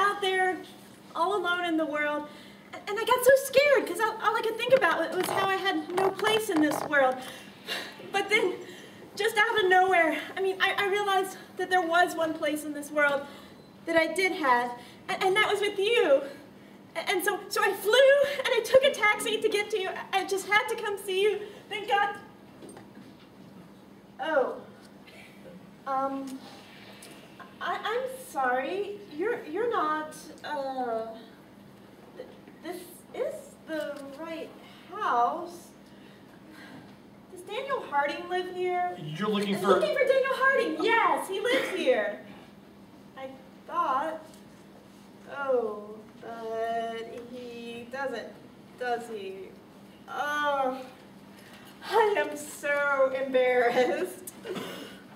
out there, all alone in the world, and I got so scared because all I could think about was how I had no place in this world. But then, just out of nowhere, I realized that there was one place in this world that I did have, and that was with you. And so I flew, and I took a taxi to get to you. I just had to come see you. Thank God. Oh. I'm sorry. You're not, this is the right house. Does Daniel Harding live here? You're looking for... Looking for Daniel Harding, yes, he lives here. I thought. Oh, but he doesn't, does he? Oh, I am so embarrassed.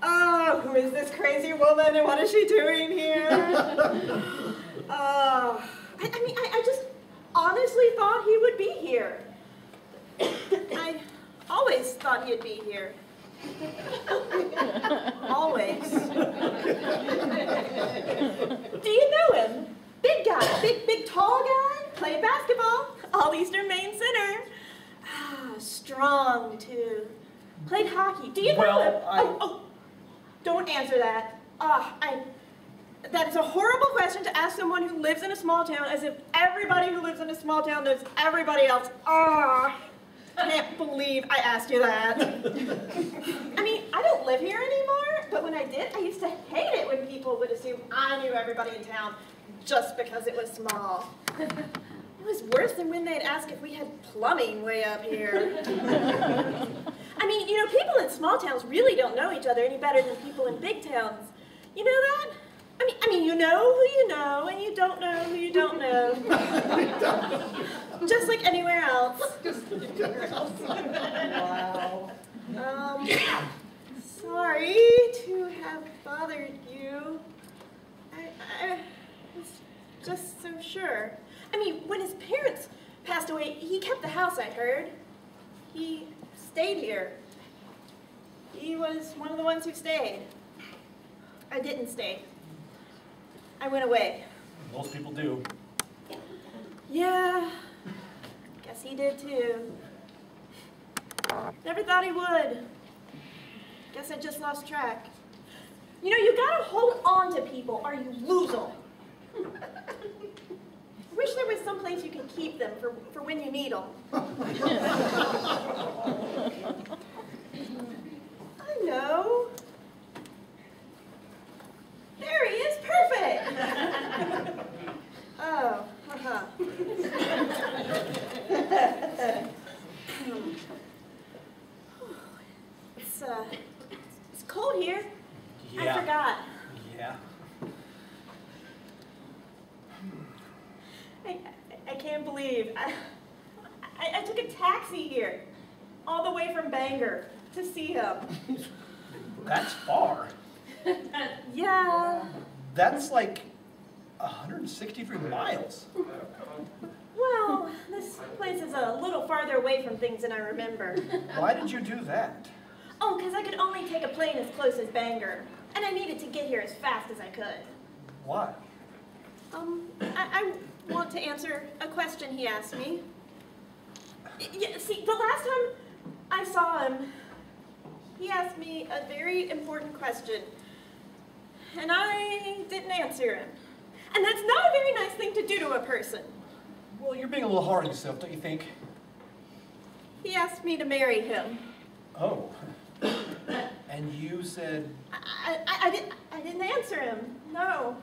Oh, who is this crazy woman and what is she doing here? I just honestly thought he would be here. I always thought he'd be here. Always. Do you know him? Big guy, big tall guy, played basketball, all-Eastern Maine center. Strong too. Played hockey. Do you know him? Oh, don't answer that. That is a horrible question to ask someone who lives in a small town, as if everybody who lives in a small town knows everybody else. I can't believe I asked you that. I don't live here anymore, but when I did, I used to hate it when people would assume I knew everybody in town just because it was small. It was worse than when they'd ask if we had plumbing way up here. People in small towns really don't know each other any better than people in big towns. You know that? You know who you know, and you don't know who you don't know. Just like anywhere else. Wow. Sorry to have bothered you. I was just so sure. When his parents passed away, he kept the house, I heard. He stayed here. He was one of the ones who stayed. I didn't stay. I went away. Most people do. Yeah, guess he did too. Never thought he would. Guess I just lost track. You gotta hold on to people or you lose them. I wish there was some place you could keep them for when you need them. I know. There he is, perfect. Oh, It's cold here. Yeah. I forgot. Yeah. I can't believe I took a taxi here, all the way from Bangor to see him. That's far. Yeah. That's like 163 miles. Well, this place is a little farther away from things than I remember. Why did you do that? Oh, because I could only take a plane as close as Bangor, and I needed to get here as fast as I could. Why? I want to answer a question he asked me. Yeah, see, the last time I saw him, he asked me a very important question, and I didn't answer him. And that's not a very nice thing to do to a person. Well, you're being a little hard on yourself, don't you think? He asked me to marry him. Oh. And you said... I didn't answer him, no.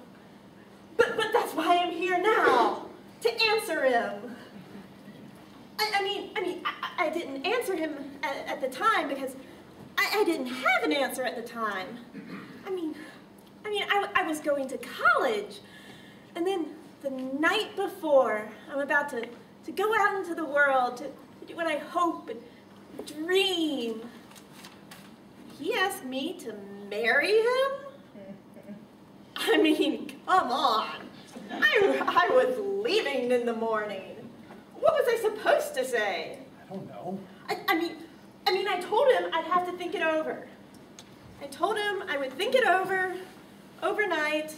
But that's why I'm here now, to answer him. I didn't answer him at the time because I didn't have an answer at the time. I was going to college, and then the night before I'm about to go out into the world to do what I hope and dream, he asked me to marry him? Come on. I was leaving in the morning. What was I supposed to say? I don't know. I told him I'd have to think it over. I told him I would think it over overnight,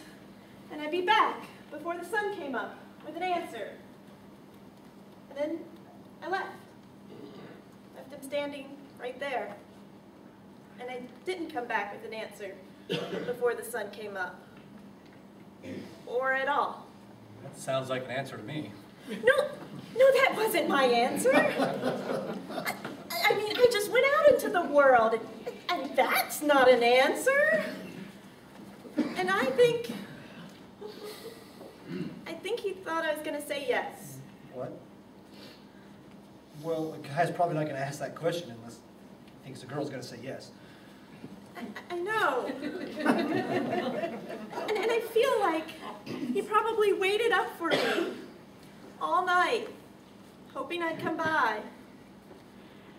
and I'd be back before the sun came up with an answer. And then I left. Left him standing right there. And I didn't come back with an answer before the sun came up. Or at all. That sounds like an answer to me. No, that wasn't my answer. I mean, I just went out into the world, and that's not an answer. And I think he thought I was going to say yes. What? Well, a guy's probably not going to ask that question unless he thinks the girl's going to say yes. I know. And I feel like he probably waited up for me all night, hoping I'd come by.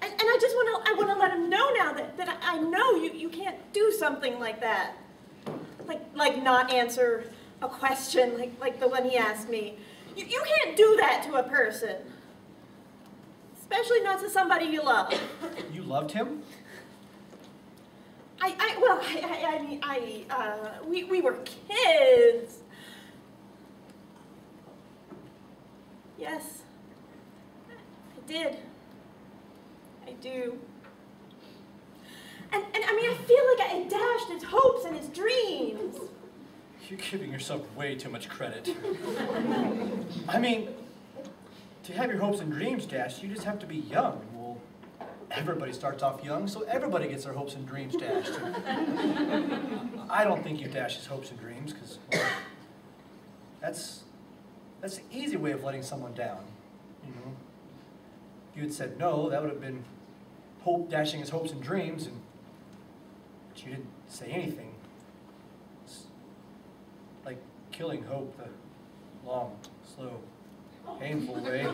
And I want to let him know now that I know you can't do something like that. Like not answer a question like the one he asked me. You can't do that to a person. Especially not to somebody you love. You loved him? We were kids. Yes, I did. I do. And I mean, I feel like I dashed his hopes and his dreams. You're giving yourself way too much credit. I mean, to have your hopes and dreams dashed, you just have to be young. Well, everybody starts off young, so everybody gets their hopes and dreams dashed. I don't think you dashed his hopes and dreams, because, well, that's the easy way of letting someone down, you know. If you had said no, that would have been dashing his hopes and dreams, but you didn't say anything. It's like killing hope the long, slow, painful way.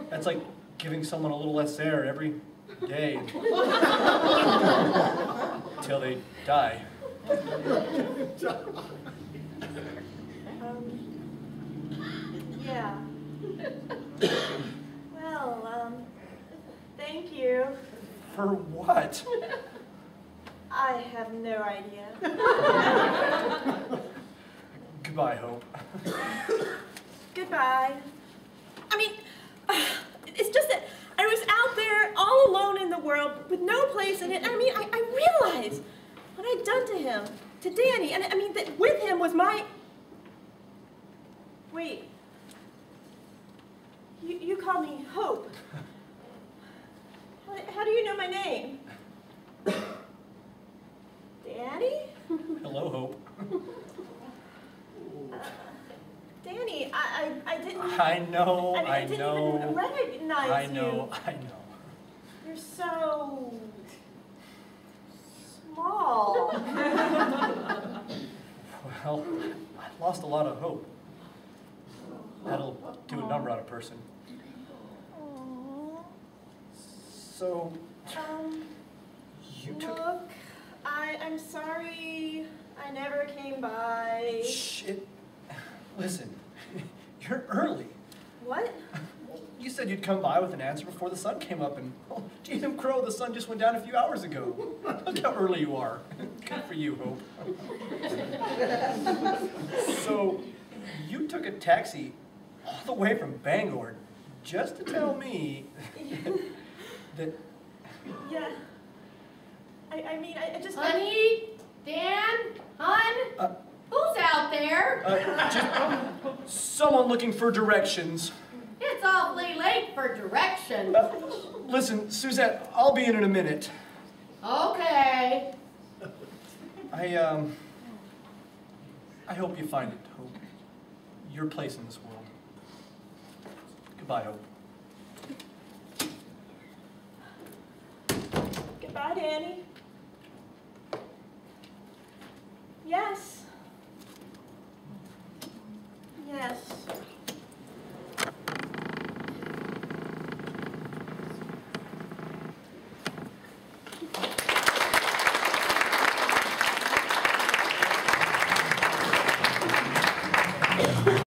That's like giving someone a little less air every day until they die. Yeah. Well, thank you. For what? I have no idea. Goodbye, Hope. Goodbye. I mean, it's just that I was out there all alone in the world with no place in it. I mean, I realized what I'd done to him, to Danny, and I mean that with him was my... Wait. You call me Hope. How do you know my name? Danny? Hello, Hope. Danny, I didn't... I know, I didn't even recognize you. I know. You're so... small. Well, I lost a lot of hope. That'll do a number on a person. So, you took... Look, I'm sorry I never came by. Shit. Listen, you're early. What? You said you'd come by with an answer before the sun came up, and oh, geez, crow, the sun just went down a few hours ago. Look how early you are. Good for you, Hope. So, you took a taxi all the way from Bangor just to tell me that... Yeah. I mean, I just... Honey? Dan? Hun? Who's out there? Just someone looking for directions. It's awfully late for directions. Listen, Suzette, I'll be in a minute. Okay. I hope you find it, Hope. Your place in this world. Goodbye, Hope. Goodbye, Danny. Yes.